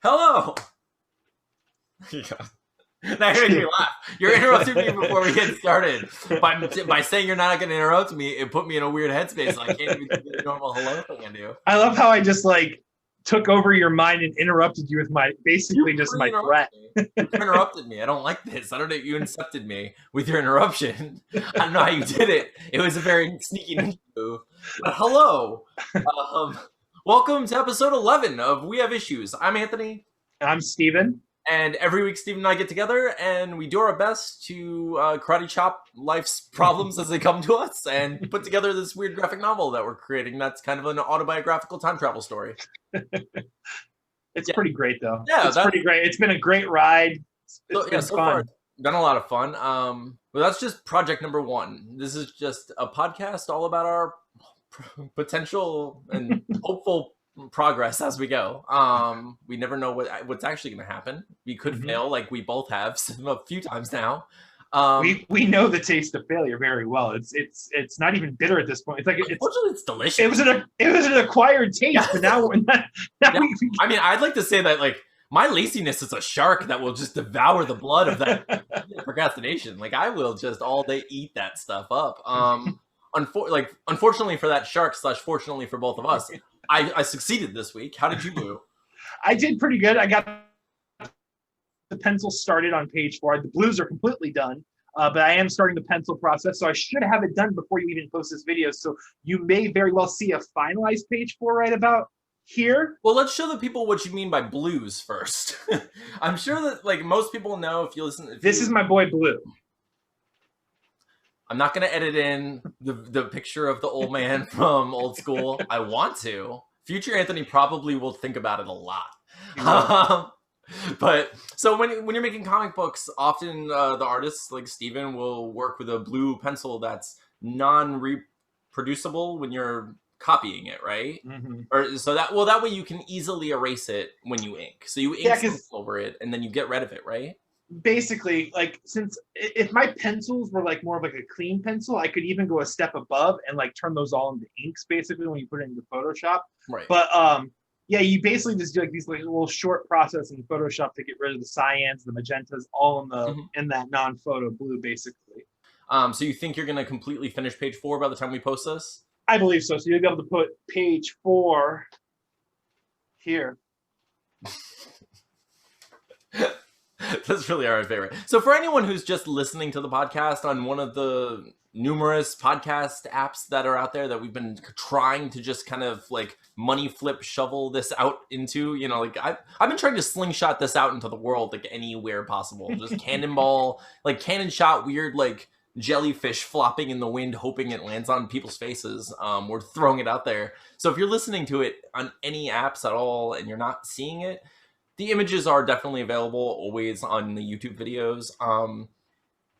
Hello! Now you're making me laugh. You're interrupting me before we get started. By saying you're not going to interrupt me, it put me in a weird headspace. So I can't even do the normal hello thing I do. I love how I just took over your mind and interrupted you with my threat. You interrupted me. I don't like this. I don't know. You incepted me with your interruption. I don't know how you did it. It was a very sneaky ninja move. But hello. Welcome to episode 11 of We Have Issues. I'm Anthony. I'm Steven. And every week, Steven and I get together and we do our best to karate chop life's problems as they come to us and put together this weird graphic novel that we're creating. That's kind of an autobiographical time travel story. It's pretty great, though. Yeah, it's pretty great. It's been a great ride. It's been so fun. far, it's been a lot of fun. But that's just project number one. This is just a podcast all about our potential and hopeful progress as we go. We never know what's actually going to happen. We could fail, like we both have a few times now. We know the taste of failure very well. It's not even bitter at this point. It's delicious. It was an acquired taste, but now I mean, I'd like to say that my laziness is a shark that will just devour the blood of that procrastination. I will just all day eat that stuff up. Unfortunately for that shark / fortunately for both of us, I succeeded this week. How did you do? I did pretty good. I got the pencil started on page 4. The blues are completely done, but I am starting the pencil process, so I should have it done before you even post this video. So you may very well see a finalized page 4 right about here. Well, let's show the people what you mean by blues first. I'm sure that most people know if you listen. This is my boy Blue. I'm not going to edit in the picture of the old man from old school. I want to. Future Anthony probably will think about it a lot. But so when you're making comic books, often the artists like Steven will work with a blue pencil that's non-reproducible when you're copying it, right? Or so that way you can easily erase it when you ink. So you ink something over it and then you get rid of it, right? Basically, since if my pencils were more of a clean pencil, I could even go a step above and turn those all into inks basically when you put it into Photoshop. Right. But yeah, you basically just do these little short process in Photoshop to get rid of the cyans, the magentas, all in that non-photo blue basically. So you think you're gonna completely finish page 4 by the time we post this? I believe so. So you'll be able to put page 4 here. That's really our favorite. So for anyone who's just listening to the podcast on one of the numerous podcast apps that are out there that we've been trying to just kind of money flip shovel this out into, I've been trying to slingshot this out into the world anywhere possible. Just cannonball, cannon shot weird jellyfish flopping in the wind, hoping it lands on people's faces. We're throwing it out there. So if you're listening to it on any apps at all and you're not seeing it, the images are definitely available always on the YouTube videos.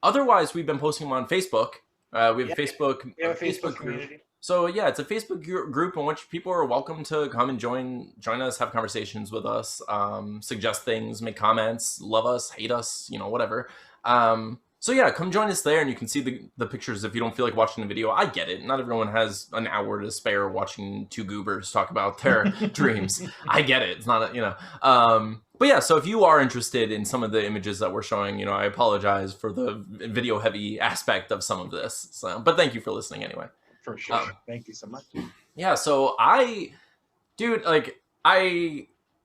Otherwise, we've been posting them on Facebook. We have a Facebook community. Group. So yeah, it's a Facebook group in which people are welcome to come and join us, have conversations with us, suggest things, make comments, love us, hate us, whatever. So yeah, come join us there and you can see the pictures if you don't feel like watching the video. I get it. Not everyone has an hour to spare watching two goobers talk about their dreams. I get it. It's not but yeah, so if you are interested in some of the images that we're showing, I apologize for the video heavy aspect of some of this. So, but thank you for listening anyway. For sure. Thank you so much. Yeah, so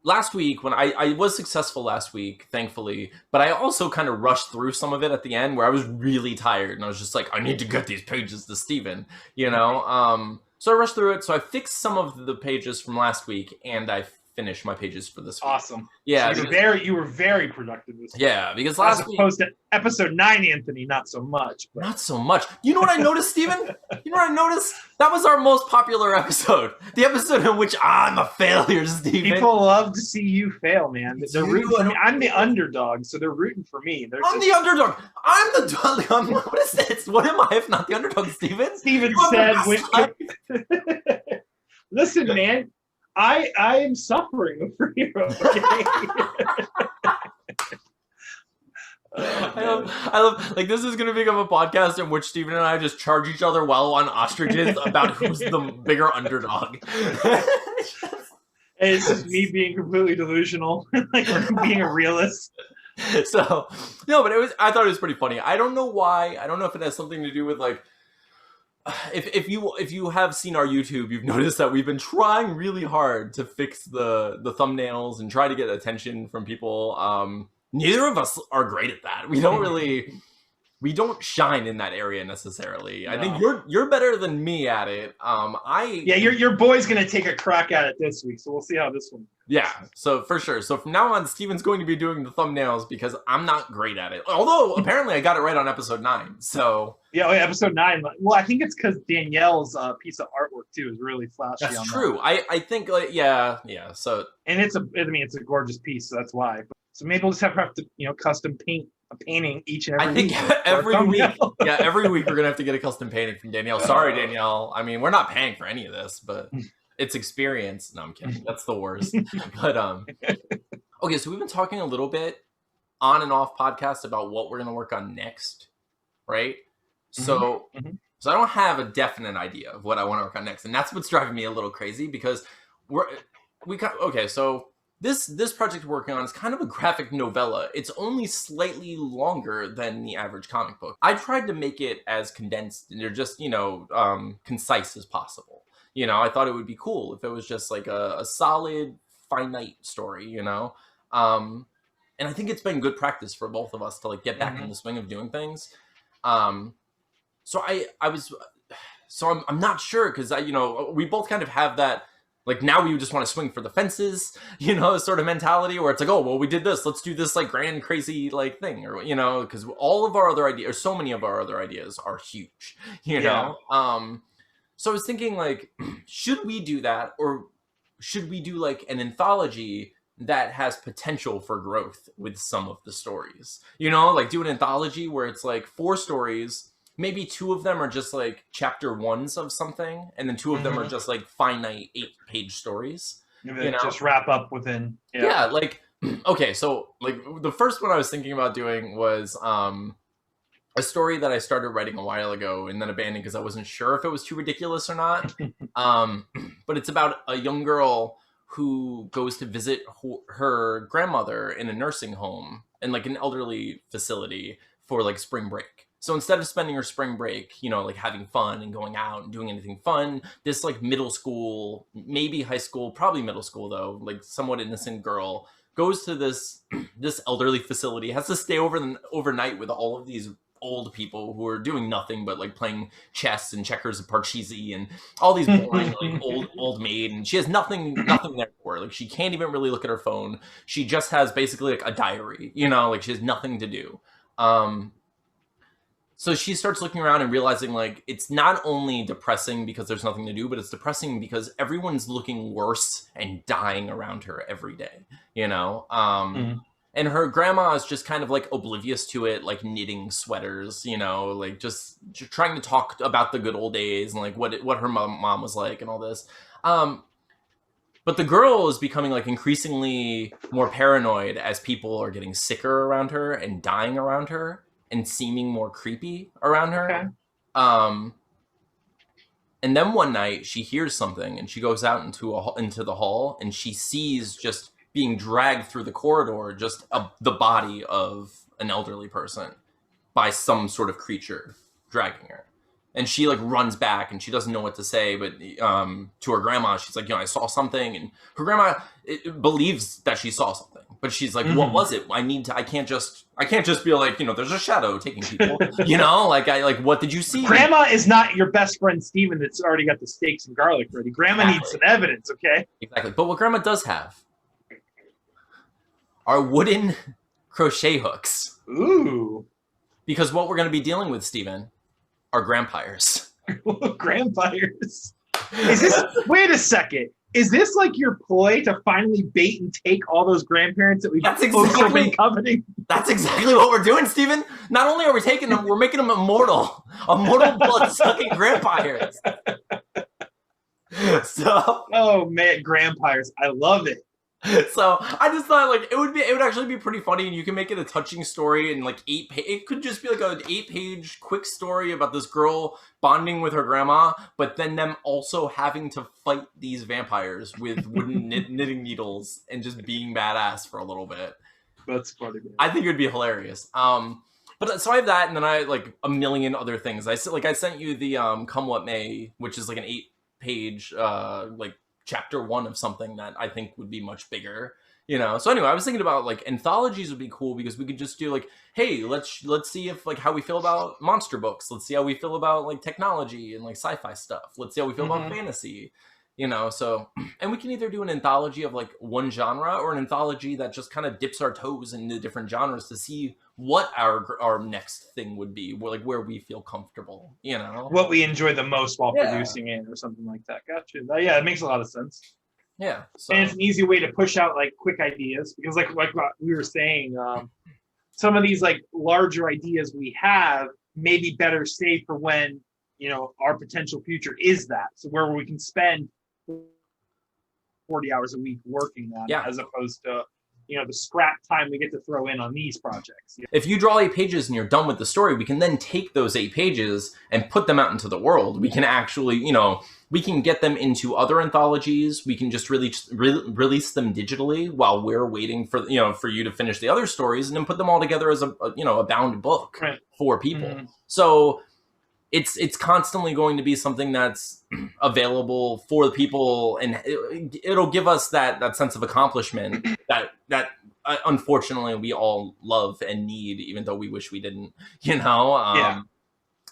last week, when I was successful last week, thankfully, but I also kind of rushed through some of it at the end where I was really tired and I was just I need to get these pages to Steven, So I rushed through it. So I fixed some of the pages from last week and I finished my pages for this week. Awesome. Yeah. So you were very productive this week. Yeah, because last week... As opposed to episode 9, Anthony, not so much. But... Not so much. You know what I noticed, Steven? You know what I noticed? That was our most popular episode. The episode in which I'm a failure, Steven. People love to see you fail, man. They're rooting for me. I'm the underdog, so they're rooting for me. I'm the underdog. I'm the dog. What is this? What am I if not the underdog, Steven? Steven said... Listen, man. I am suffering over here. Okay? I love this is gonna become a podcast in which Steven and I just charge each other while on Ostriches about who's the bigger underdog. It's just me being completely delusional, like being a realist. So no, but I thought it was pretty funny. I don't know why. I don't know if it has something to do with like if you have seen our YouTube, you've noticed that we've been trying really hard to fix the thumbnails and try to get attention from people. Neither of us are great at that. We don't shine in that area necessarily. No. I think you're better than me at it. Your boy's gonna take a crack at it this week, so we'll see how this one goes. Yeah, so for sure. So from now on, Steven's going to be doing the thumbnails because I'm not great at it. Although apparently I got it right on episode 9. So yeah, episode 9. Well, I think it's because Danielle's piece of artwork too is really flashy. That's true. That. I think like yeah. So and it's a gorgeous piece, so that's why. So maybe we'll just have to custom paint a painting each and every week. I think every week. Yeah, every week we're gonna have to get a custom painting from Danielle. Sorry, Danielle. I mean, we're not paying for any of this, but it's experience. No, I'm kidding. That's the worst. But okay, so we've been talking a little bit on and off podcast about what we're gonna work on next, right? So I don't have a definite idea of what I want to work on next, and that's what's driving me a little crazy because so this project we're working on is kind of a graphic novella. It's only slightly longer than the average comic book. I tried to make it as condensed and just concise as possible. I thought it would be cool if it was just like a solid finite story. And I think it's been good practice for both of us to like get back in the swing of doing things. So I'm not sure because we both kind of have that. Like now we just want to swing for the fences, sort of mentality where it's like, oh, well, we did this. Let's do this like grand, crazy like thing or, because all of our other ideas or so many of our other ideas are huge, know? So I was thinking like, should we do that or should we do like an anthology that has potential for growth with some of the stories, like do an anthology where it's like 4 stories. Maybe 2 of them are just like chapter 1s of something, and then 2 of them are just like finite 8-page stories. Just wrap up within. Yeah, like okay, so like the first one I was thinking about doing was a story that I started writing a while ago and then abandoned because I wasn't sure if it was too ridiculous or not. But it's about a young girl who goes to visit her grandmother in a nursing home in like an elderly facility for like spring break. So instead of spending her spring break, like having fun and going out and doing anything fun, this like middle school, maybe high school, probably middle school though, like somewhat innocent girl goes to this elderly facility, has to stay overnight with all of these old people who are doing nothing but like playing chess and checkers and parcheesi and all these boring like old maid, and she has nothing there for her. Like she can't even really look at her phone. She just has basically like a diary, like she has nothing to do. So she starts looking around and realizing like it's not only depressing because there's nothing to do, but it's depressing because everyone's looking worse and dying around her every day, And her grandma is just kind of like oblivious to it, like knitting sweaters, like just trying to talk about the good old days and like what her mom was like and all this. But the girl is becoming like increasingly more paranoid as people are getting sicker around her and dying around her and seeming more creepy around her. Okay. And then one night she hears something and she goes out into the hall and she sees just being dragged through the corridor, just the body of an elderly person by some sort of creature dragging her. And she like runs back and she doesn't know what to say, but to her grandma, she's like, I saw something. And her grandma believes that she saw something, but she's like, what was it? I can't just be like, there's a shadow taking people, what did you see? Grandma is not your best friend, Steven, that's already got the steaks and garlic ready. Grandma needs some evidence. Okay. Exactly. But what grandma does have are wooden crochet hooks. Ooh. Because what we're going to be dealing with, Steven, are grandpires. Grandpires. Wait a second. Is this like your ploy to finally bait and take all those grandparents that we've been coveting? That's exactly what we're doing, Steven. Not only are we taking them, we're making them immortal blood-sucking grandpires. Oh man, grandpires. I love it. So I just thought like it would actually be pretty funny, and you can make it a touching story and like it could just be like an 8-page quick story about this girl bonding with her grandma, but then them also having to fight these vampires with wooden knitting needles and just being badass for a little bit. That's funny, man. I think it would be hilarious. But so I have that, and then I like a million other things. I sent you the Come What May, which is like an 8-page like chapter 1 of something that I think would be much bigger, you know. So anyway, I was thinking about like anthologies would be cool because we could just do like, hey, let's see if like how we feel about monster books. Let's see how we feel about like technology and like sci-fi stuff. Let's see how we feel about fantasy, you know. So, and we can either do an anthology of like one genre or an anthology that just kind of dips our toes into different genres to see what our next thing would be, like where we feel comfortable, you know, what we enjoy the most while producing it or something like that. Gotcha. Yeah, it makes a lot of sense. Yeah, so. And it's an easy way to push out like quick ideas because like what we were saying, some of these like larger ideas we have may be better saved for when, you know, our potential future is that. So where we can spend 40 hours a week working on it, as opposed to, you know, the scrap time we get to throw in on these projects. Yeah. If you draw 8 pages and you're done with the story, we can then take those 8 pages and put them out into the world. We can actually, you know, we can get them into other anthologies. We can just release them digitally while we're waiting for, you know, for you to finish the other stories, and then put them all together as a you know, a bound book for people. So it's constantly going to be something that's available for the people, and it'll give us that sense of accomplishment that unfortunately we all love and need, even though we wish we didn't, you know.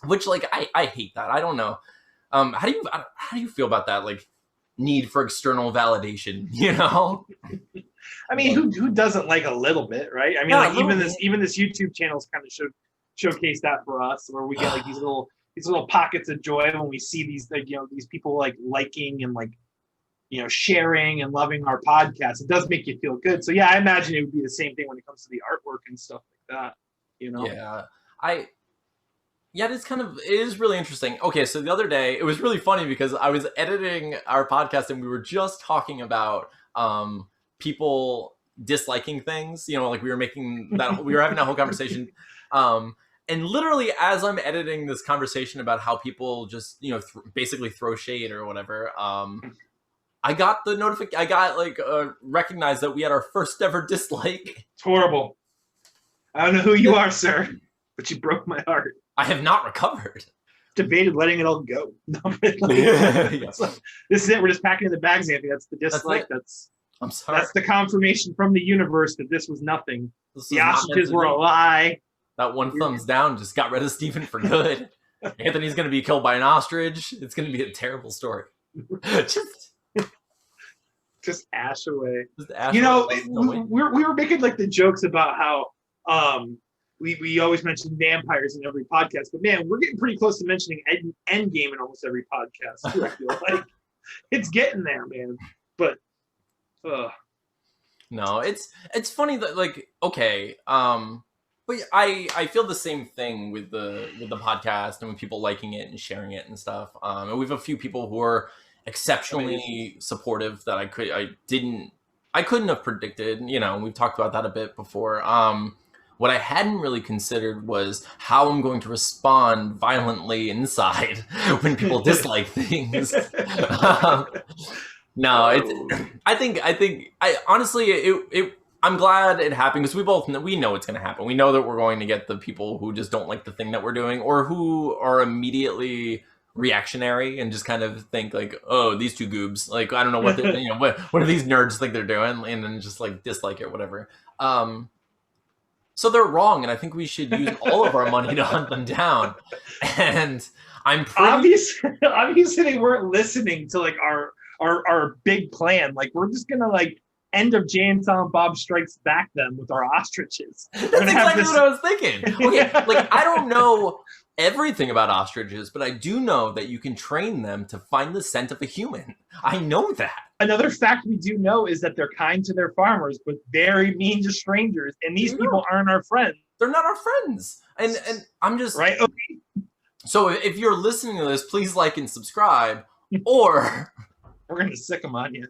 Which like I hate that. I don't know. How do you feel about that, like need for external validation, you know? I mean, who doesn't like a little bit, right? I mean, like even this YouTube channel's kind of showcase that for us, where we get like these little pockets of joy when we see these, like, you know, these people like liking and like, you know, sharing and loving our podcast. It does make you feel good. So yeah, I imagine it would be the same thing when it comes to the artwork and stuff like that, you know? Yeah, it is really interesting. Okay, so the other day, it was really funny because I was editing our podcast and we were just talking about people disliking things, you know, like we were having that whole conversation. And literally, as I'm editing this conversation about how people just, you know, basically throw shade or whatever, I got the notification. I got like recognized that we had our first ever dislike. It's horrible. I don't know who you are, sir, but you broke my heart. I have not recovered. Debated letting it all go. This is it. We're just packing in the bags, Anthony. That's the dislike. I'm sorry. That's the confirmation from the universe that this was nothing. The ostriches were a lie. That one thumbs down just got rid of Stephen for good. Anthony's going to be killed by an ostrich. It's going to be a terrible story. just ash away. You know, we were making like the jokes about how we always mention vampires in every podcast, but man, we're getting pretty close to mentioning Endgame in almost every podcast too, I feel like. It's getting there, man. But no, it's funny that like, okay, but I feel the same thing with the podcast and with people liking it and sharing it and stuff. And we have a few people who are exceptionally supportive that I couldn't have predicted. You know, we've talked about that a bit before. What I hadn't really considered was how I'm going to respond violently inside when people dislike things. I think honestly, I'm glad it happened because we know it's going to happen. We know that we're going to get the people who just don't like the thing that we're doing, or who are immediately reactionary and just kind of think like, oh, these two goobs, like, I don't know what they're, you know, what do these nerds think they're doing, and then just like dislike it or whatever. So they're wrong, and I think we should use all of our money to hunt them down. And I'm obviously they weren't listening to like our big plan. Like, we're just gonna like end of Jay and Silent Bob Strikes Back them with our ostriches. That's exactly what I was thinking. Okay, like, I don't know everything about ostriches, but I do know that you can train them to find the scent of a human. I know that. Another fact we do know is that they're kind to their farmers, but very mean to strangers. And these people aren't our friends. They're not our friends. And I'm just... Right? Okay. So if you're listening to this, please like and subscribe, or... We're going to sick them on you.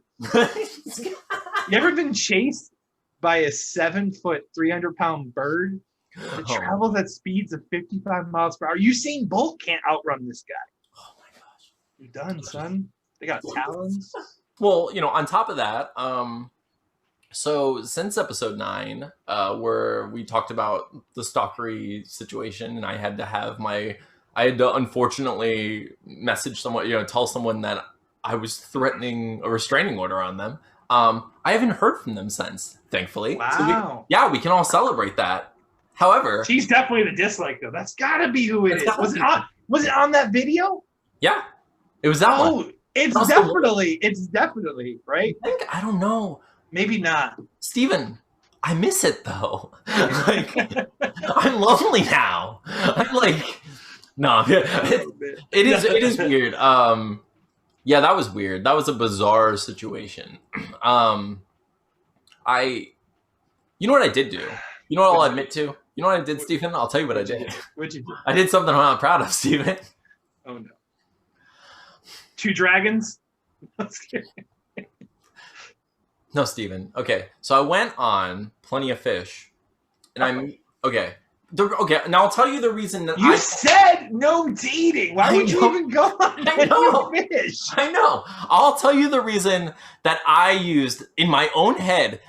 You ever been chased by a 7-foot, 300-pound bird that travels at speeds of 55 miles per hour? Usain Bolt can't outrun this guy. Oh my gosh. You're done, son. They got talons. Well, on top of that, so since episode 9, where we talked about the stalkery situation, and I had to unfortunately message someone, tell someone that I was threatening a restraining order on them. I haven't heard from them since, thankfully. Wow. So we can all celebrate that. However, she's definitely the dislike, though. That's gotta be who it is. Was it on that video? Yeah, it was that one. It's definitely right. I don't know. Maybe not. Steven, I miss it though. I'm lonely now. I'm like, no, it is weird. Yeah, that was weird. That was a bizarre situation. You know what I did do? You know what I'll admit to? You know what I did, Steven? I'll tell you what I did. What'd you do? I did something I'm not proud of, Steven. Oh no. 2 dragons? No, Steven. Okay, so I went on Plenty of Fish, and okay. Now I'll tell you the reason that you said no dating. Why would you even go on Plenty of Fish? I know. I'll tell you the reason that I used in my own head,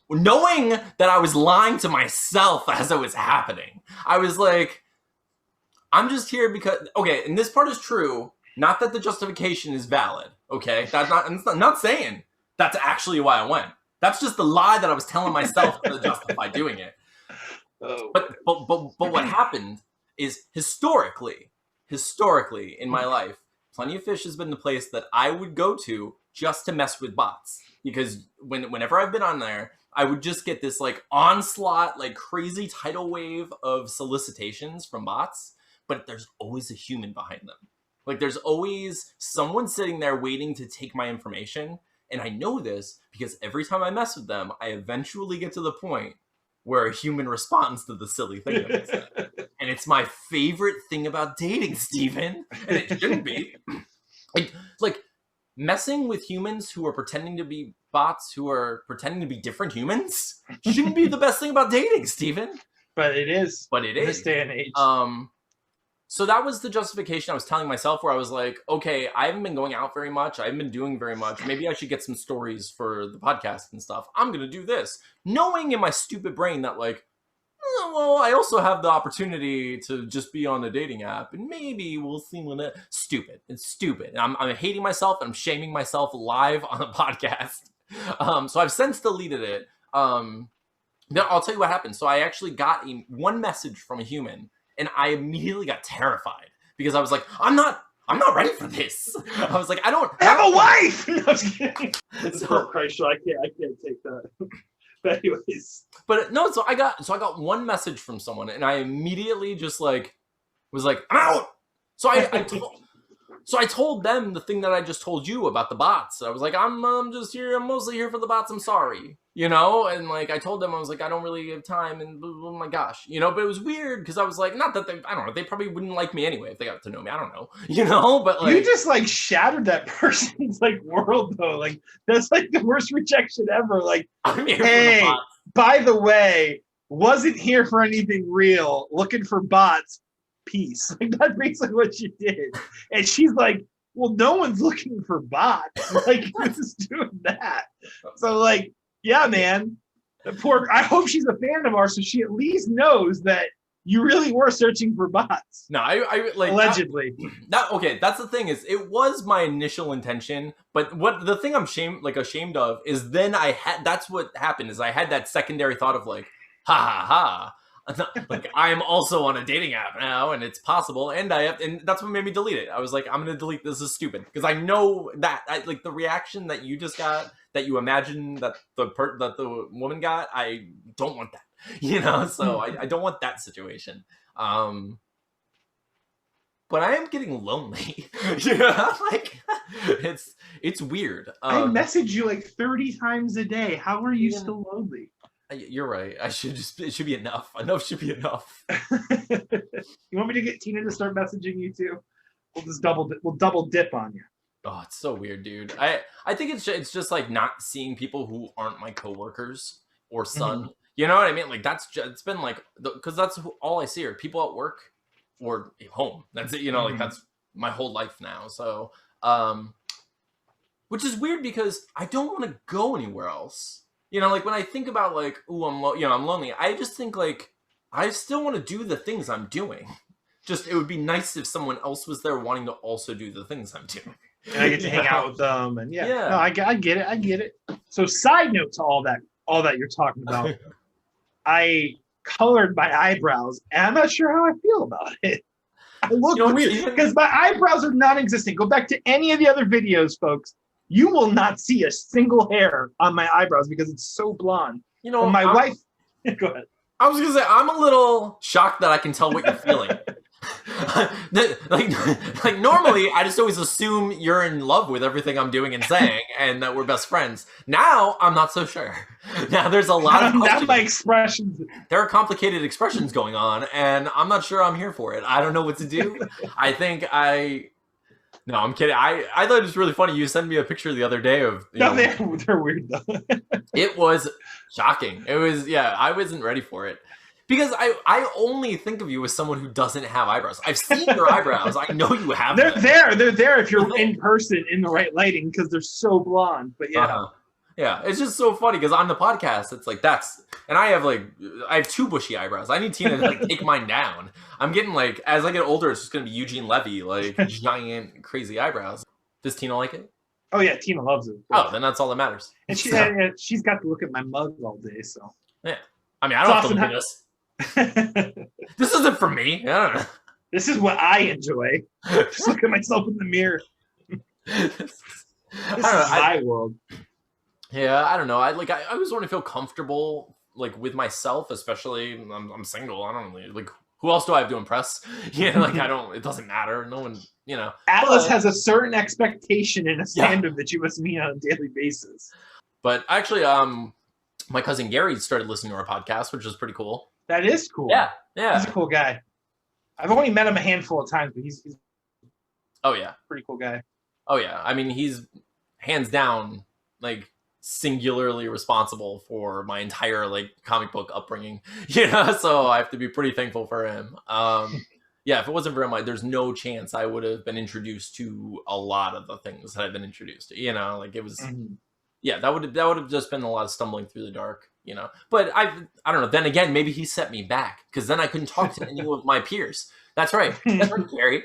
knowing that I was lying to myself as it was happening. I was like, I'm just here because and this part is true. Not that the justification is valid. Okay, I'm not saying that's actually why I went. That's just the lie that I was telling myself to justify doing it. Oh. But what happened is historically in my life, Plenty of Fish has been the place that I would go to just to mess with bots, because whenever I've been on there, I would just get this like onslaught, like crazy tidal wave of solicitations from bots, but there's always a human behind them. Like there's always someone sitting there waiting to take my information. And I know this because every time I mess with them, I eventually get to the point where a human responds to the silly thing that I said. And it's my favorite thing about dating, Steven. And it shouldn't be. Like messing with humans who are pretending to be bots, who are pretending to be different humans, shouldn't be the best thing about dating, Steven. But it is. This day and age. So that was the justification I was telling myself, where I was like, okay, I haven't been going out very much. I haven't been doing very much. Maybe I should get some stories for the podcast and stuff. I'm going to do this. Knowing in my stupid brain that like, well, I also have the opportunity to just be on a dating app and maybe we'll see when it... Stupid. It's stupid. I'm hating myself and I'm shaming myself live on a podcast. So I've since deleted it. Then I'll tell you what happened. So I actually got one message from a human. And I immediately got terrified because I was like, I'm not ready for this. I was like, I have a wife. No, I was kidding. So Christ, I can't take that. But anyways, so I got one message from someone, and I immediately just like was like, I'm out. So I told them the thing that I just told you about the bots. I was like, I'm just here. I'm mostly here for the bots. I'm sorry. And like I told them, I was like, I don't really have time, and oh my gosh, but it was weird because I was like, not that I don't know, they probably wouldn't like me anyway if they got to know me. I don't know, but like, you just like shattered that person's like world though. Like that's like the worst rejection ever. Like, hey, by the way, wasn't here for anything real, looking for bots. Peace. Like that's basically what she did, and she's like, well, no one's looking for bots. Like who's doing that? So like. Yeah, man. I hope she's a fan of ours, so she at least knows that you really were searching for bots. No, I like allegedly. Okay, that's the thing is, it was my initial intention, but what the thing I'm ashamed of is then that's what happened is I had that secondary thought of like, ha ha ha. Like I'm also on a dating app now, and it's possible, and that's what made me delete it. I was like, I'm gonna delete this. Is stupid because I know that like the reaction that you just got, that you imagine that the woman got. I don't want that, So I don't want that situation. But I am getting lonely. Like it's weird. I message you like 30 times a day. How are you still lonely? You're right. It should be enough. Enough should be enough. You want me to get Tina to start messaging you too? We'll double dip on you. Oh, it's so weird, dude. I think it's just like not seeing people who aren't my coworkers or son. You know what I mean? Like it's been like because that's all I see are people at work or home. That's it. You know, like that's my whole life now. So, which is weird because I don't want to go anywhere else. You know, like when I think about like, ooh, I'm lonely. I just think like I still want to do the things I'm doing. Just it would be nice if someone else was there wanting to also do the things I'm doing. And I get to hang out with them, and no, I get it. So, side note to all that you're talking about, I colored my eyebrows, and I'm not sure how I feel about it. I look weird because my eyebrows are non-existent. Go back to any of the other videos, folks. You will not see a single hair on my eyebrows because it's so blonde. You know, my wife. Go ahead. I was gonna say I'm a little shocked that I can tell what you're feeling. like normally I just always assume you're in love with everything I'm doing and saying and that we're best friends. Now I'm not so sure. Now there's a lot of questions. My expressions. There are complicated expressions going on and I'm not sure I'm here for it. I don't know what to do. No, I'm kidding. I thought it was really funny. You sent me a picture the other day of they're weird though. It was shocking. It was I wasn't ready for it. Because I only think of you as someone who doesn't have eyebrows. I've seen your eyebrows. I know you have them. They're there if you're in person in the right lighting because they're so blonde. But yeah, it's just so funny because on the podcast it's like and I have 2 bushy eyebrows. I need Tina to like take mine down. I'm getting like as I get older, it's just gonna be Eugene Levy, like giant crazy eyebrows. Does Tina like it? Oh yeah, Tina loves it. Oh, then that's all that matters. And she's got to look at my mug all day. So yeah, I mean I don't have to look at this. This isn't for me. I don't know. This is what I enjoy. Just look at myself in the mirror. This is my world. Yeah, I don't know. I always want to feel comfortable like with myself, especially I'm single. I don't really like who else do I have to impress? Like it doesn't matter. No one, Atlas has a certain expectation and a standard that you must meet on a daily basis. But actually, my cousin Gary started listening to our podcast, which is pretty cool. That is cool. Yeah. He's a cool guy. I've only met him a handful of times, but he's oh yeah, pretty cool guy. Oh yeah, I mean he's hands down like singularly responsible for my entire like comic book upbringing. So I have to be pretty thankful for him. If it wasn't for him, there's no chance I would have been introduced to a lot of the things that I've been introduced to. Like it was. That would have just been a lot of stumbling through the dark, But I don't know. Then again, maybe he set me back because then I couldn't talk to any of my peers. That's right. That's right, Gary.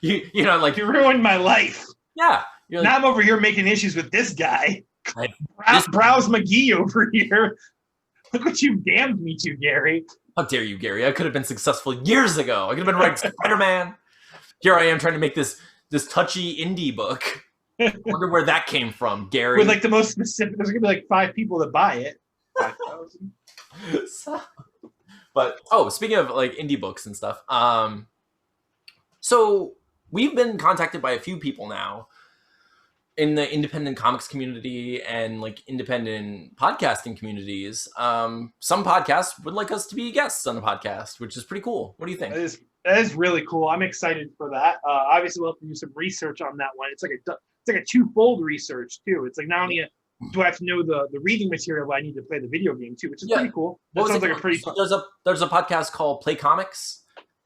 You ruined my life. Yeah. Now I'm over here making issues with this guy. Browse McGee over here. Look what you damned me to, Gary. How dare you, Gary? I could have been successful years ago. I could have been writing Spider-Man. Here I am trying to make this touchy indie book. I wonder where that came from, Gary. With like the most specific, there's gonna be like 5 people that buy it. 5,000. But speaking of like indie books and stuff, so we've been contacted by a few people now in the independent comics community and like independent podcasting communities. Some podcasts would like us to be guests on the podcast, which is pretty cool. What do you think? That is really cool. I'm excited for that. Obviously, we'll have to do some research on that one. It's like a 2-fold research too. It's like not only do I have to know the reading material, but I need to play the video game too, which is pretty cool. That sounds like a pretty fun. There's a podcast called Play Comics,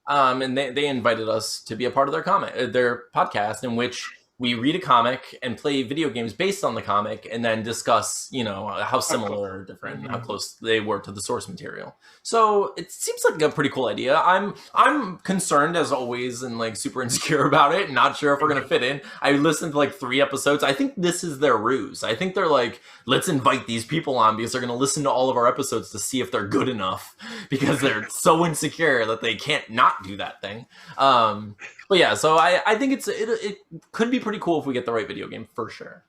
and they invited us to be a part of their podcast in which we read a comic and play video games based on the comic and then discuss, how similar or different, how close they were to the source material. So it seems like a pretty cool idea. I'm concerned as always and like super insecure about it. Not sure if we're going to fit in. I listened to like 3 episodes. I think this is their ruse. I think they're like, let's invite these people on because they're going to listen to all of our episodes to see if they're good enough because they're so insecure that they can't not do that thing. But yeah, so I think it could be pretty cool if we get the right video game for sure.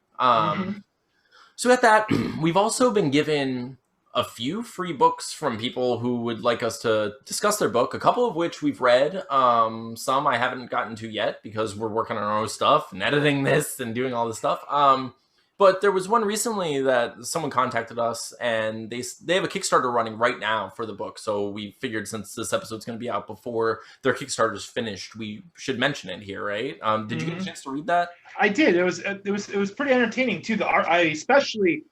So at that, we've also been given a few free books from people who would like us to discuss their book, a couple of which we've read. Some I haven't gotten to yet because we're working on our own stuff and editing this and doing all this stuff. But there was one recently that someone contacted us, and they have a Kickstarter running right now for the book. So we figured since this episode's going to be out before their Kickstarter's finished, we should mention it here, right? Did you get a chance to read that? I did. It was pretty entertaining too. The art, I especially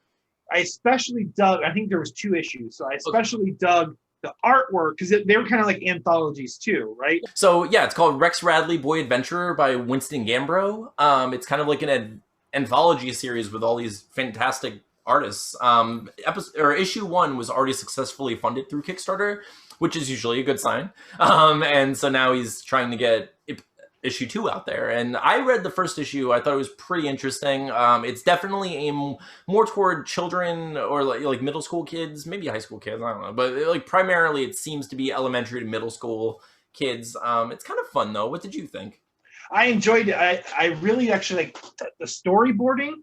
dug. I think there was 2 issues, so I especially dug the artwork because they were kind of like anthologies too, right? So yeah, it's called Radley Boy Adventurer by Winston Gambro. It's kind of like an anthology series with all these fantastic artists. Issue 1 was already successfully funded through Kickstarter, which is usually a good sign. And so now he's trying to get issue 2 out there. And I read the first issue. I thought it was pretty interesting. It's definitely aimed more toward children or like middle school kids, maybe high school kids. I don't know. But like primarily it seems to be elementary to middle school kids. It's kind of fun though. What did you think? I enjoyed it. I really actually like the storyboarding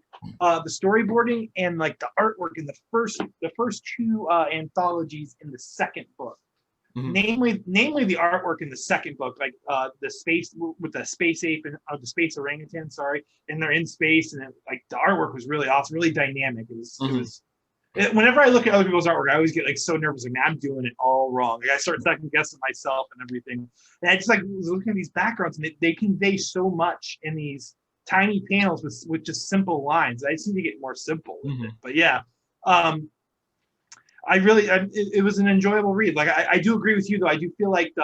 and like the artwork in the first 2 anthologies in the second book. Mm-hmm. Namely the artwork in the second book, like the space with the space ape and the space orangutan, and they're in space, and like the artwork was really awesome, really dynamic. Whenever I look at other people's artwork, I always get like so nervous, like, man, I'm doing it all wrong. Like, I start second guessing myself and everything. And I just like was looking at these backgrounds, and they convey so much in these tiny panels with just simple lines. I just need to get more simple with it. But yeah, it was an enjoyable read. Like I do agree with you though. I do feel like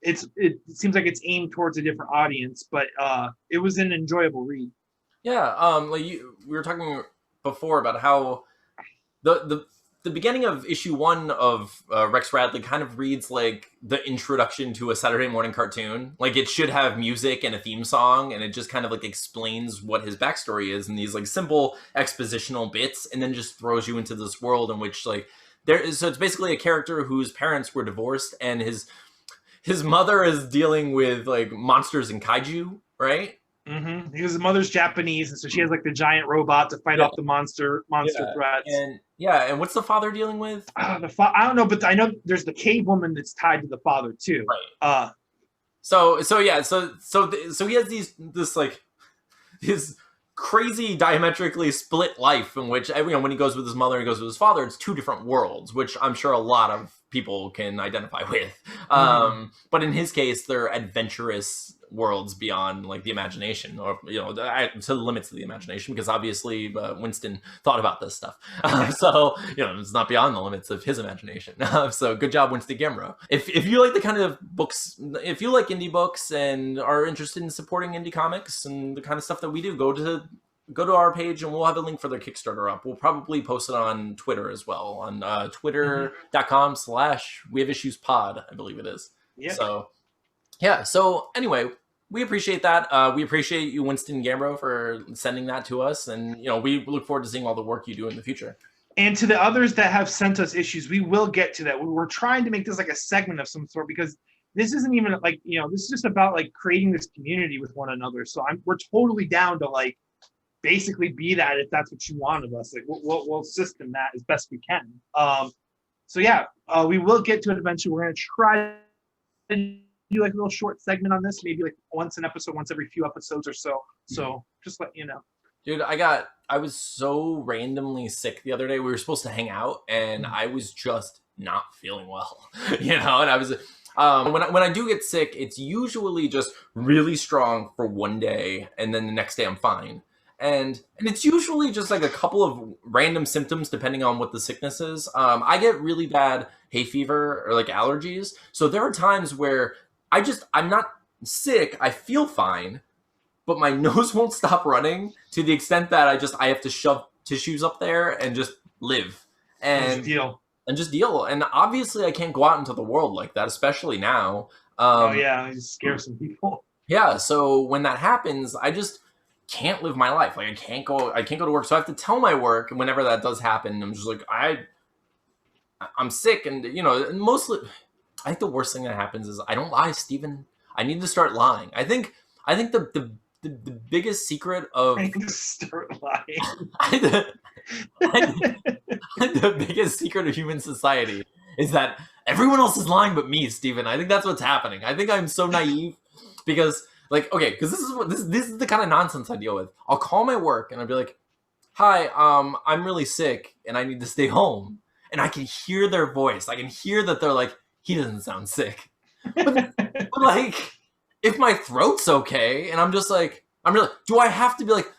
it seems like it's aimed towards a different audience, but it was an enjoyable read. Yeah, like we were talking before about how the beginning of issue 1 of Rex Radley kind of reads like the introduction to a Saturday morning cartoon. Like it should have music and a theme song, and it just kind of like explains what his backstory is in these like simple expositional bits, and then just throws you into this world in which like so it's basically a character whose parents were divorced, and his mother is dealing with like monsters and kaiju, right? Mm-hmm. Because his mother's Japanese, and so she has like the giant robot to fight off the monster threats. And what's the father dealing with? I don't know, but I know there's the cave woman that's tied to the father too. Right. So he has this like his crazy diametrically split life in which when he goes with his mother and he goes with his father, it's 2 different worlds, which I'm sure a lot of people can identify with. But in his case, they're adventurous worlds beyond like the imagination, or to the limits of the imagination, because obviously Winston thought about this stuff. So it's not beyond the limits of his imagination. So good job, Winston Gambro. If you like the kind of books, if you like indie books and are interested in supporting indie comics and the kind of stuff that we do, go to our page and we'll have a link for their Kickstarter up. We'll probably post it on Twitter as well, on twitter.com/wehaveissuespod, I believe it is. Yeah. So yeah. So anyway, we appreciate that. We appreciate you, Winston Gambro, for sending that to us. And, we look forward to seeing all the work you do in the future. And to the others that have sent us issues, we will get to that. We're trying to make this like a segment of some sort, because this isn't even like, this is just about like creating this community with one another. So we're totally down to like basically be that if that's what you want of us. Like we'll system that as best we can. So yeah, we will get to it eventually. We're going to try to do like a little short segment on this, maybe like once an episode, once every few episodes or so. So just let you know. Dude, I was so randomly sick the other day. We were supposed to hang out, and I was just not feeling well, and I was, when I do get sick, it's usually just really strong for one day, and then the next day I'm fine. And it's usually just like a couple of random symptoms depending on what the sickness is. I get really bad hay fever or like allergies. So there are times where I'm not sick. I feel fine, but my nose won't stop running to the extent that I have to shove tissues up there and just live and just deal. And obviously I can't go out into the world like that, especially now. I just scare some people. Yeah. So when that happens, I just can't live my life. Like I can't go to work. So I have to tell my work whenever that does happen. I'm just like, I'm sick. And, mostly I think the worst thing that happens is I don't lie, Steven. I need to start lying. I think the biggest secret of start lying. The biggest secret of human society is that everyone else is lying but me, Steven. I think that's what's happening. I think I'm so naive because this is the kind of nonsense I deal with. I'll call my work and I'll be like, hi, I'm really sick and I need to stay home. And I can hear their voice. I can hear that they're like, he doesn't sound sick. But like, if my throat's okay, and I'm just like, I'm really, do I have to be like,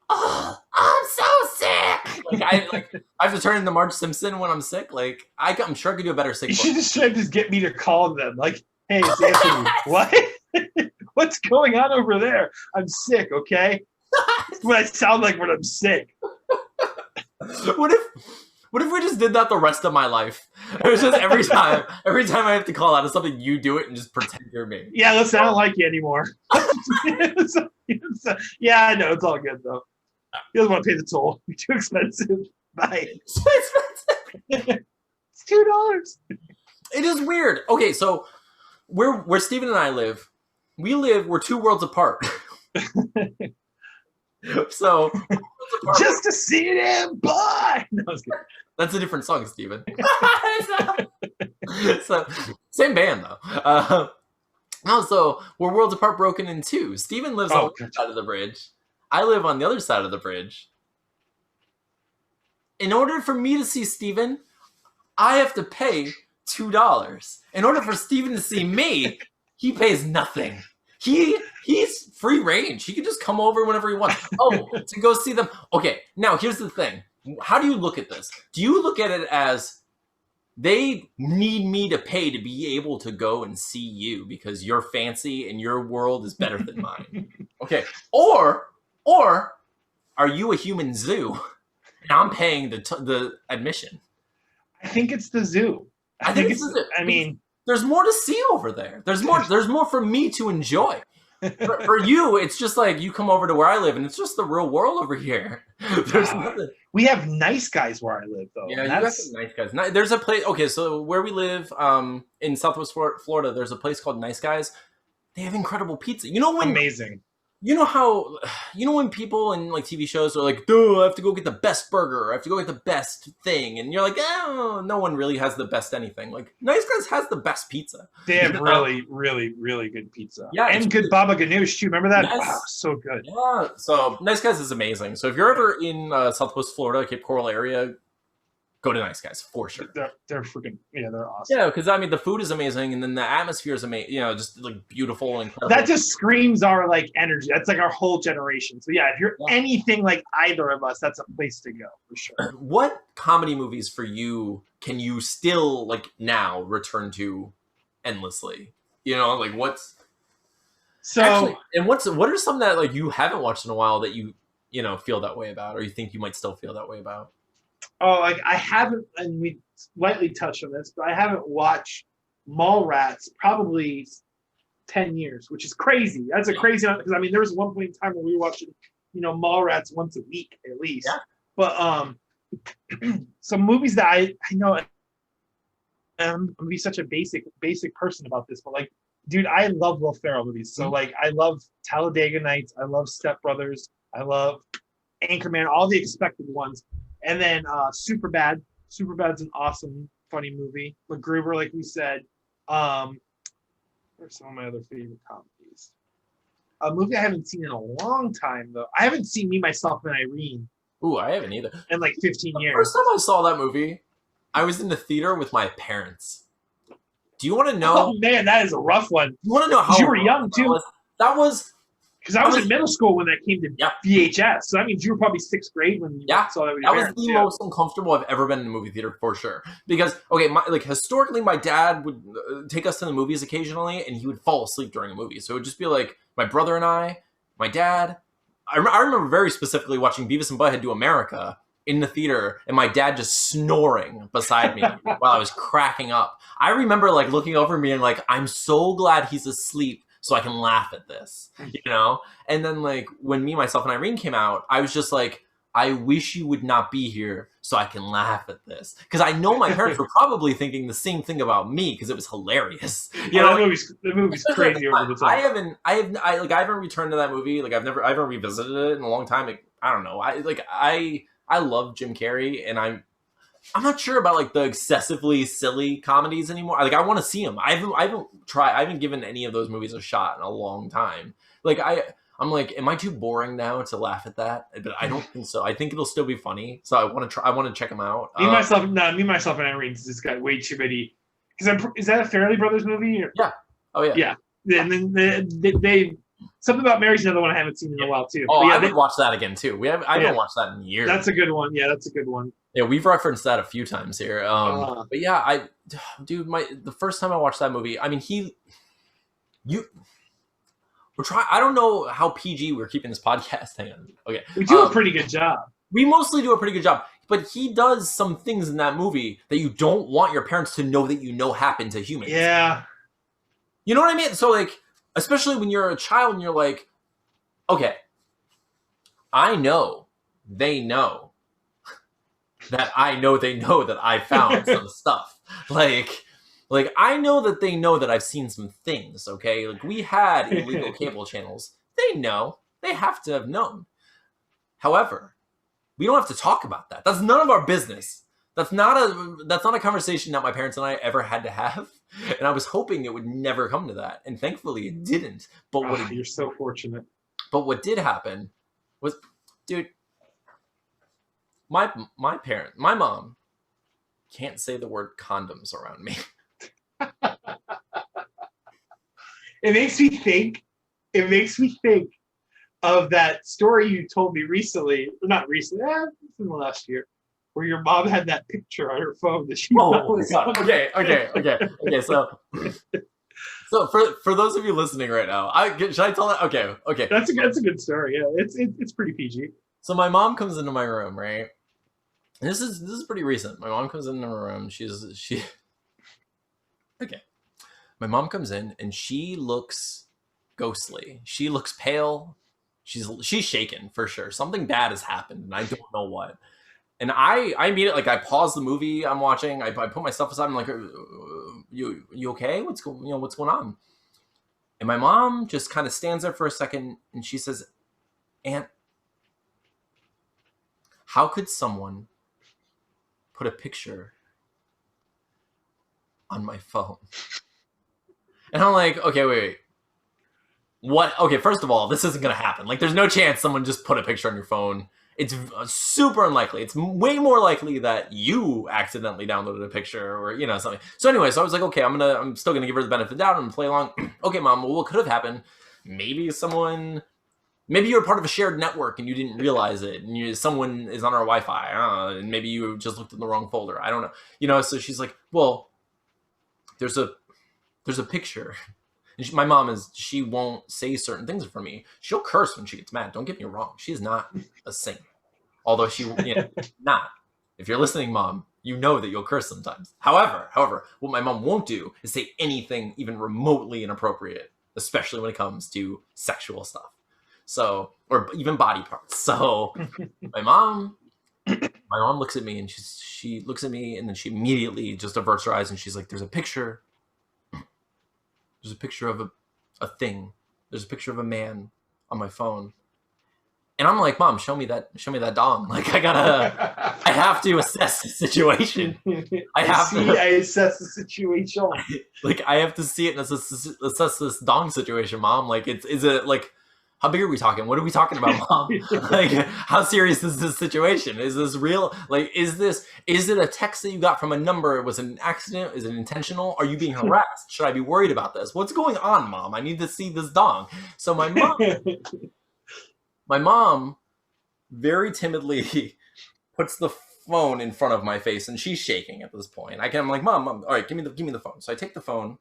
oh, I'm so sick? I have to turn into Marge Simpson when I'm sick. Like, I'm sure I could do a better sick. You should just get me to call them. Like, hey, it's Anthony. What? What's going on over there? I'm sick. Okay, that's what I sound like when I'm sick. What if we just did that the rest of my life? It was just every time I have to call out of something, you do it and just pretend you're me. Yeah, listen, I don't like you anymore. Yeah, I know, it's all good though. He doesn't want to pay the toll. It's too expensive. Bye. It's too expensive. It's $2. It is weird. Okay, so where Steven and I live, we're 2 worlds apart. So just to see them, bye. No, I was kidding. That's a different song, Steven. So, same band though. No, so we're worlds apart, broken in 2. Steven lives on one side of the bridge. I live on the other side of the bridge. In order for me to see Steven, I have to pay $2. In order for Steven to see me, he pays nothing. He's free range. He can just come over whenever he wants. Oh, to go see them. Okay, now here's the thing. How do you look at this? Do you look at it as they need me to pay to be able to go and see you because you're fancy and your world is better than mine? Okay, or are you a human zoo and I'm paying the admission? I think it's the zoo. I think it's the zoo. I mean, there's more to see over there. There's more for me to enjoy. For you, it's just like you come over to where I live, and it's just the real world over here. There's nothing. We have nice guys where I live, though. Yeah, you got some nice guys. There's a place. Okay, so where we live, in Southwest Florida, there's a place called Nice Guys. They have incredible pizza. You know when amazing. You know when people in like TV shows are like, dude, I have to go get the best burger, I have to go get the best thing, and you're like, oh, no one really has the best anything. Like Nice Guys has the best pizza. They have really, really, really good pizza. Yeah, and good baba ganoush too. Remember that? Yes. Wow, so good. Yeah. So Nice Guys is amazing. So if you're ever in Southwest Florida, Cape Coral area, go to Nice Guys for sure. They're freaking they're awesome. Yeah, because I mean the food is amazing, and then the atmosphere is amazing. You know, just like beautiful and incredible. That just screams our like energy. That's like our whole generation. So yeah, if you're anything like either of us, that's a place to go for sure. What comedy movies for you can you still like now return to endlessly? You know, like what's and what are some that like you haven't watched in a while that you feel that way about, or you think you might still feel that way about? Oh, like I haven't, and we slightly touched on this, but I haven't watched Mallrats probably 10 years, which is crazy. That's a crazy amount, because I mean, there was one point in time where we were watching, Mallrats once a week at least. Yeah. But some movies that I know, I'm gonna be such a basic person about this, but like, dude, I love Will Ferrell movies. So like, I love Talladega Nights, I love Step Brothers, I love Anchorman, all the expected ones. And then Superbad. Superbad's an awesome, funny movie. MacGruber, like we said. What are some of my other favorite comedies? A movie I haven't seen in a long time, though. I haven't seen Me, Myself, and Irene. Ooh, I haven't either. In like 15 years. The first time I saw that movie, I was in the theater with my parents. Do you want to know? Oh, man, that is a rough one. You want to know how you were young, too. That was... Because I was in middle school when that came to VHS. So that means you were probably 6th grade when you saw that with your parents. That was the most uncomfortable I've ever been in a movie theater, for sure. Because, okay, historically, my dad would take us to the movies occasionally, and he would fall asleep during a movie. So it would just be like my brother and I, my dad. I remember very specifically watching Beavis and Butthead Do America in the theater, and my dad just snoring beside me while I was cracking up. I remember like looking over me and like, I'm so glad he's asleep so I can laugh at this, And then like when Me, Myself, and Irene came out, I was just like, I wish you would not be here so I can laugh at this. Because I know my parents were probably thinking the same thing about me because it was hilarious. The movie's crazy over the top. I haven't returned to that movie. Like I haven't revisited it in a long time. Like, I don't know. I love Jim Carrey, and I'm not sure about like the excessively silly comedies anymore. Like I want to see them. I haven't given any of those movies a shot in a long time. Like I'm like, am I too boring now to laugh at that? But I don't think so. I think it'll still be funny. So I want to try. I want to check them out. Me, myself, and Irene just got way too many. Because is that a Farrelly Brothers movie? Or? Yeah. Oh yeah. Yeah. And then they something about Mary's another one I haven't seen in a while too. Oh, yeah, I would watch that again too. I haven't watched that in years. That's a good one. Yeah, that's a good one. Yeah, we've referenced that a few times here. But yeah, the first time I watched that movie, I mean, we're trying. I don't know how PG we're keeping this podcast. Hang on. Okay, we do a pretty good job. We mostly do a pretty good job, but he does some things in that movie that you don't want your parents to know that happen to humans. Yeah, you know what I mean. So like, especially when you're a child and you're like, okay, I know they know that they know that I found some stuff. Like I know that they know that I've seen some things, okay? Like we had illegal cable channels. They know. They have to have known. However, we don't have to talk about that. That's none of our business. That's not a conversation that my parents and I ever had to have. And I was hoping it would never come to that. And thankfully it didn't. But you're so fortunate. But what did happen was, dude, my mom can't say the word condoms around me. It makes me think of that story you told me recently. Not recently, in the last year, where your mom had that picture on her phone that she. Oh my God. Okay. So for those of you listening right now, should I tell that? Okay. That's a good story. Yeah, it's pretty PG. So my mom comes into my room, right? And this is pretty recent. My mom comes into my room. Okay. My mom comes in and she looks ghostly. She looks pale. She's shaken for sure. Something bad has happened and I don't know what. And I immediately, like, I pause the movie I'm watching. I put my stuff aside. I'm like, you okay? What's going on? And my mom just kind of stands there for a second and she says, Aunt, how could someone put a picture on my phone? And I'm like, okay, wait. What? Okay, first of all, this isn't going to happen. Like, there's no chance someone just put a picture on your phone. It's super unlikely. It's way more likely that you accidentally downloaded a picture or, something. So anyway, I was like, okay, I'm still going to give her the benefit of the doubt and play along. Okay, Mom, well, what could have happened? Maybe you're part of a shared network and you didn't realize it. And someone is on our Wi-Fi. And maybe you just looked in the wrong folder. I don't know. So she's like, well, there's a picture. And my mom she won't say certain things for me. She'll curse when she gets mad. Don't get me wrong. She is not a saint. Although not. If you're listening, Mom, you know that you'll curse sometimes. However, what my mom won't do is say anything even remotely inappropriate, especially when it comes to sexual stuff. So, or even body parts. So my mom looks at me and she looks at me and then she immediately just averts her eyes and she's like, there's a picture of a thing. There's a picture of a man on my phone. And I'm like, Mom, show me that dong. Like, I have to assess the situation. I assess the situation. Like, I have to see it and assess this dong situation, Mom. Like, is it like, how big are we talking? What are we talking about, Mom? Like, how serious is this situation? Is this real? Like, is it a text that you got from a number? Was it an accident? Is it intentional? Are you being harassed? Should I be worried about this? What's going on, Mom? I need to see this dong. So my mom very timidly puts the phone in front of my face and she's shaking at this point. I'm like, Mom, all right, give me the phone. So I take the phone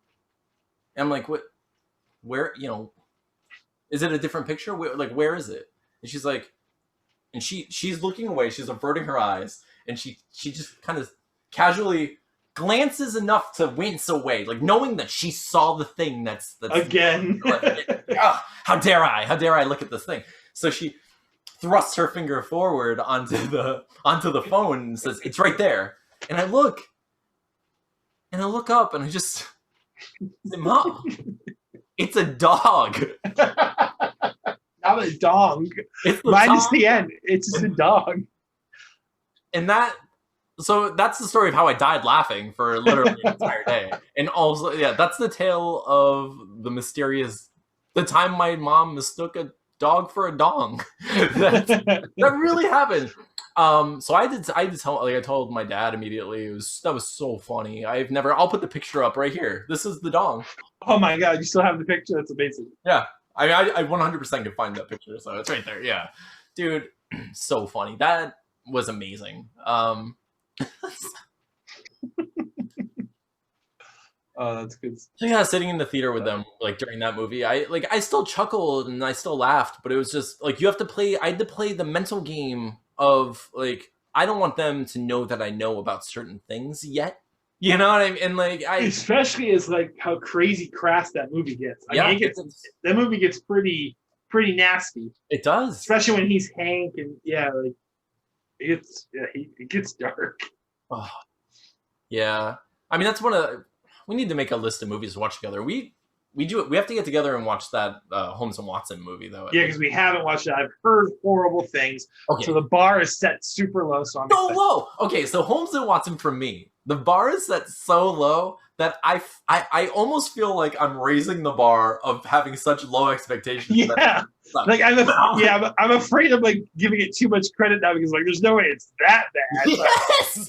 and I'm like, what, where, is it a different picture? Where is it? And she's like, and she's looking away. She's averting her eyes, and she just kind of casually glances enough to wince away, like knowing that she saw the thing. That's again. How dare I look at this thing? So she thrusts her finger forward onto the phone and says, "It's right there." And I look up, and I just say, "Mom, it's a dog." Not a dog. Minus the end. It's just a dog. And so that's the story of how I died laughing for literally the entire day. And also, yeah, that's the tale of the time my mom mistook a dog for a dong. That really happened. So I did tell, like, I told my dad immediately. That was so funny. I'll put the picture up right here. This is the dong. Oh my God, you still have the picture? That's amazing. Yeah. I 100% can find that picture, so it's right there. Yeah. Dude, so funny. That was amazing. Oh, that's good. So yeah, sitting in the theater with them, like, during that movie, I still chuckled and I still laughed, but it was just like, I had to play the mental game of, like, I don't want them to know that I know about certain things yet. You know what I mean? And like, especially as like how crazy crass that movie gets. I mean, that movie gets pretty nasty. It does, especially when he's Hank, and like it gets dark. Oh, yeah. I mean, that's we need to make a list of movies to watch together. We have to get together and watch that Holmes and Watson movie, though. Yeah, because we haven't watched it. I've heard horrible things. Okay. So the bar is set super low. So I'm low. Okay, so Holmes and Watson for me, the bar is set so low that I almost feel like I'm raising the bar of having such low expectations. Yeah, like I'm afraid of like giving it too much credit now, because like there's no way it's that bad. Yes.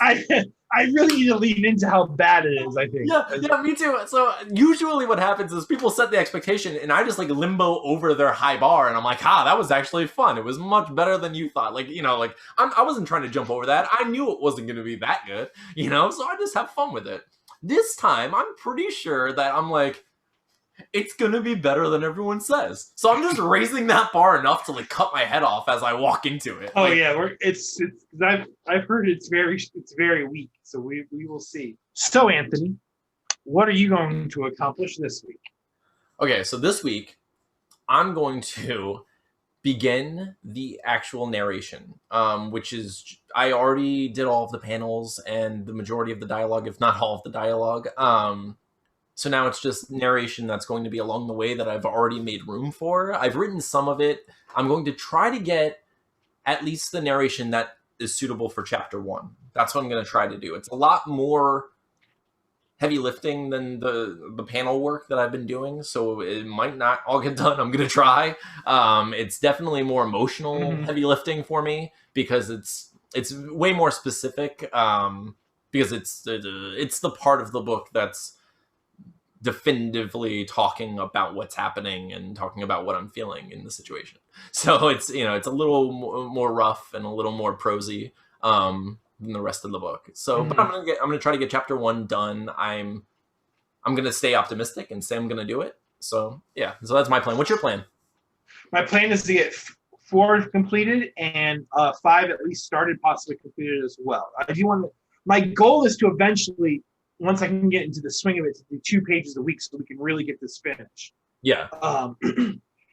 I really need to lean into how bad it is, I think. Yeah, me too. So usually what happens is people set the expectation and I just like limbo over their high bar, and I'm like, that was actually fun. It was much better than you thought. Like, like I wasn't trying to jump over that. I knew it wasn't going to be that good, so I just have fun with it. This time, I'm pretty sure that I'm like, it's going to be better than everyone says. So I'm just raising that bar enough to like cut my head off as I walk into it. Oh, like, yeah, it's I've heard it's very weak. So we will see. So Anthony, what are you going to accomplish this week? Okay, so this week I'm going to begin the actual narration, which is, I already did all of the panels and the majority of the dialogue, if not all of the dialogue. So now it's just narration that's going to be along the way that I've already made room for. I've written some of it. I'm going to try to get at least the narration that is suitable for chapter 1. That's what I'm going to try to do. It's a lot more heavy lifting than the panel work that I've been doing, so it might not all get done. I'm going to try. It's definitely more emotional heavy lifting for me, because it's way more specific, because it's the part of the book that's definitively talking about what's happening and talking about what I'm feeling in the situation. So it's it's a little more rough and a little more prosy than the rest of the book. So, but I'm gonna try to get chapter 1 done. I'm gonna stay optimistic and say I'm gonna do it. So yeah, so that's my plan. What's your plan? My plan is to get 4 completed and 5 at least started, possibly completed as well. My goal is to eventually, once I can get into the swing of it, to do 2 pages a week so we can really get this finished. Yeah.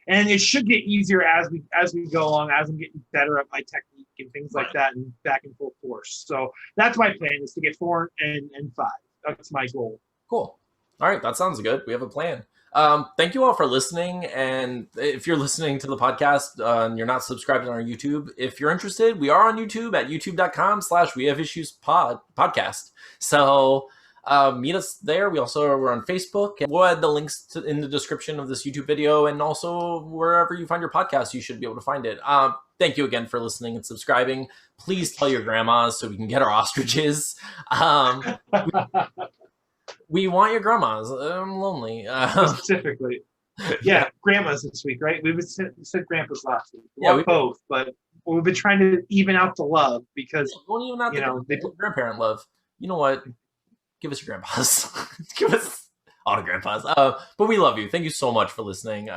And it should get easier as we go along, as I'm getting better at my technique and things like that, and back in full force. So that's my plan, is to get 4 and 5. That's my goal. Cool. All right, that sounds good. We have a plan. Thank you all for listening. And if you're listening to the podcast and you're not subscribed on our YouTube, if you're interested, we are on YouTube at youtube.com/wehaveissues podcast. So meet us there. We're on Facebook. We'll add the links in the description of this YouTube video, and also wherever you find your podcast, you should be able to find it. Thank you again for listening and subscribing. Please tell your grandmas so we can get our ostriches. We want your grandmas. I'm lonely. Specifically. Yeah, grandmas this week, right? We said grandpas last week. Yeah, we both, but we've been trying to even out the love, because the grandparent love. You know what? Give us your grandpas. Give us all the grandpas. But we love you. Thank you so much for listening.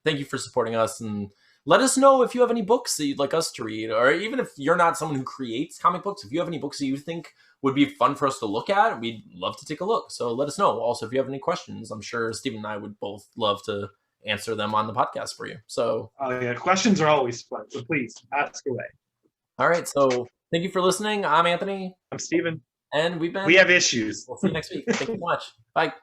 Thank you for supporting us, and let us know if you have any books that you'd like us to read, or even if you're not someone who creates comic books, if you have any books that you think would be fun for us to look at, we'd love to take a look. So let us know. Also, if you have any questions, I'm sure Stephen and I would both love to answer them on the podcast for you. So, yeah, questions are always fun. So please ask away. All right. So thank you for listening. I'm Anthony. I'm Stephen. And we have issues. We'll see you next week. Thank you so much. Bye.